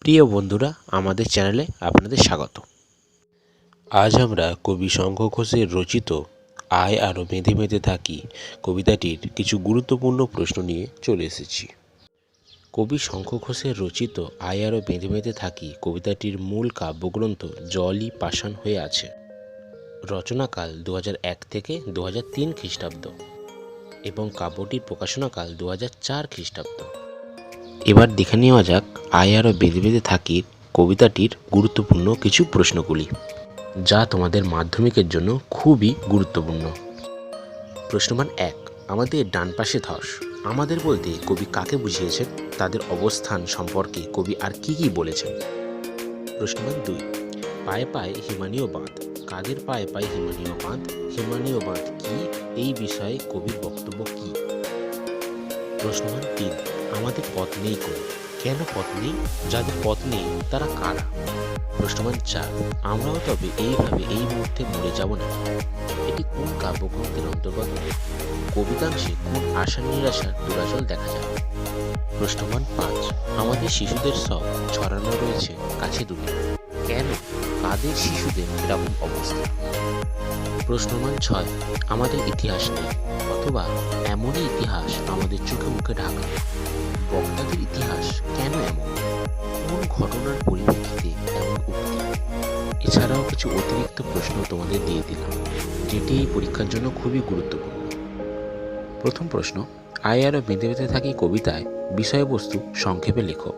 প্রিয় বন্ধুরা, আমাদের চ্যানেলে আপনাদের স্বাগত। আজ আমরা কবি শঙ্খ ঘোষের রচিত আয় আরও বেঁধে বেঁধে থাকি কবিতাটির কিছু গুরুত্বপূর্ণ প্রশ্ন নিয়ে চলে এসেছি। কবি শঙ্খ ঘোষের রচিত আয় আরও বেঁধে বেঁধে থাকি কবিতাটির মূল কাব্যগ্রন্থ জলই পাষাণ হয়ে আছে। রচনাকাল 2001 থেকে 2003 খ্রিস্টাব্দ এবং কাব্যটির প্রকাশনাকাল 2004 খ্রিস্টাব্দ। এবার দেখে নেওয়া যাক আয় আরও বেঁধে বেঁধে থাকি কবিতাটির গুরুত্বপূর্ণ কিছু প্রশ্নগুলি, যা তোমাদের মাধ্যমিকের জন্য খুবই গুরুত্বপূর্ণ। প্রশ্নমান 1, আমাদের ডান পাশে ধস। আমাদের বলতে কবি কাকে বুঝিয়েছেন? তাদের অবস্থান সম্পর্কে কবি আর কি কি বলেছেন? প্রশ্নমান 2, পায়ে পায়ে হিমানীয় বাঁধ। কাদের পায়ে পায়ে হিমানীয় বাঁধ? হিমানীয় বাঁধ কি? এই বিষয়ে কবির বক্তব্য কি? প্রশ্নমান 3, আমাদের পথ নেই কোন। কেন পথ নেই? যাদের পথ নেই তারা কারা? প্রশ্নমান 4, আমরাও তবে এইভাবে এই মুহূর্তে মরে যাব না। এটি কোন কাব্যগ্রন্থের অন্তর্গত? কবিতাংশে কোন আশা নিরাশার দুরাচল দেখা যায়? প্রশ্নমান 5, আমাদের শিশুদের সব ছড়ানো রয়েছে কাছে দূরে। কেন? কাদের শিশুদের এরকম অবস্থা? প্রশ্নমান 6, আমাদের ইতিহাস নেই, অথবা এমনই ইতিহাস আমাদের চোখে মুখে ঢাকা। বক্তাদের ইতিহাস কেন এমন? কোন ঘটনার পরিপ্রেক্ষিতে এমন উক্তি? এছাড়াও কিছু অতিরিক্ত প্রশ্ন তোমাদের দিয়ে দিলাম, যেটি এই পরীক্ষার জন্য খুবই গুরুত্বপূর্ণ। প্রথম প্রশ্ন, আয় আরও বেঁধে বেঁধে থাকি কবিতায় বিষয়বস্তু সংক্ষেপে লেখো।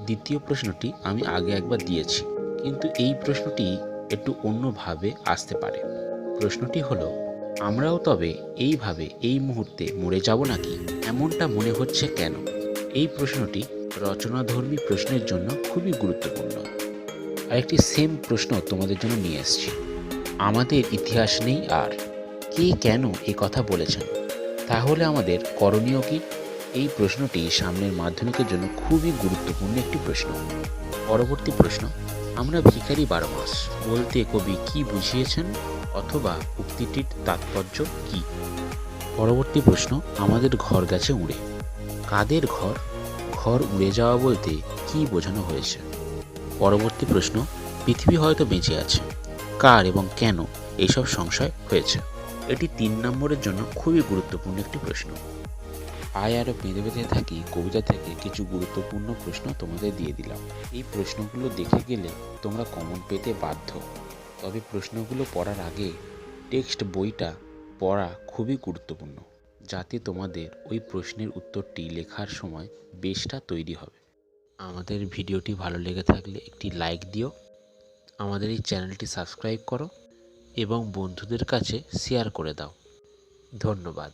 দ্বিতীয় প্রশ্নটি আমি আগে একবার দিয়েছি, কিন্তু এই প্রশ্নটি একটু অন্যভাবে আসতে পারে। প্রশ্নটি হলো, আমরাও তবে এইভাবে এই মুহূর্তে মরে যাব নাকি? এমনটা মনে হচ্ছে কেন? এই প্রশ্নটি রচনাধর্মী প্রশ্নের জন্য খুবই গুরুত্বপূর্ণ। আরেকটি সেম প্রশ্ন তোমাদের জন্য নিয়ে এসেছি, আমাদের ইতিহাস নেই আর কে কেন এ কথা বলেছেন? তাহলে আমাদের করণীয় কি? এই প্রশ্নটি সামনের মাধ্যমিকের জন্য খুবই গুরুত্বপূর্ণ একটি প্রশ্ন। পরবর্তী প্রশ্ন, আমরা ভিখারি 12 মাস বলতে কবি কি বুঝিয়েছেন, অথবা উক্তিটির তাৎপর্য কি? পরবর্তী প্রশ্ন, আমাদের ঘর গেছে উড়ে। কাদের ঘর? ঘর উড়ে যাওয়া বলতে কি বোঝানো হয়েছে? পরবর্তী প্রশ্ন, পৃথিবী হয়তো বেঁচে আছে, কার এবং কেন এইসব সংশয় হয়েছে? এটি 3 নম্বরের জন্য খুবই গুরুত্বপূর্ণ একটি প্রশ্ন। আয় আরও বেঁধে বেঁধে থাকি কবিতা থেকে কিছু গুরুত্বপূর্ণ প্রশ্ন তোমাদের দিয়ে দিলাম। এই প্রশ্নগুলো দেখে গেলে তোমরা কমন পেতে বাধ্য, তবে প্রশ্নগুলো পড়ার আগে টেক্সট বইটা পড়া খুবই গুরুত্বপূর্ণ, যাতে তোমাদের ওই প্রশ্নের উত্তরটি লেখার সময় বেসটা তৈরি হবে। আমাদের ভিডিওটি ভালো লেগে থাকলে একটি লাইক দিও, আমাদের এই চ্যানেলটি সাবস্ক্রাইব করো এবং বন্ধুদের কাছে শেয়ার করে দাও। ধন্যবাদ।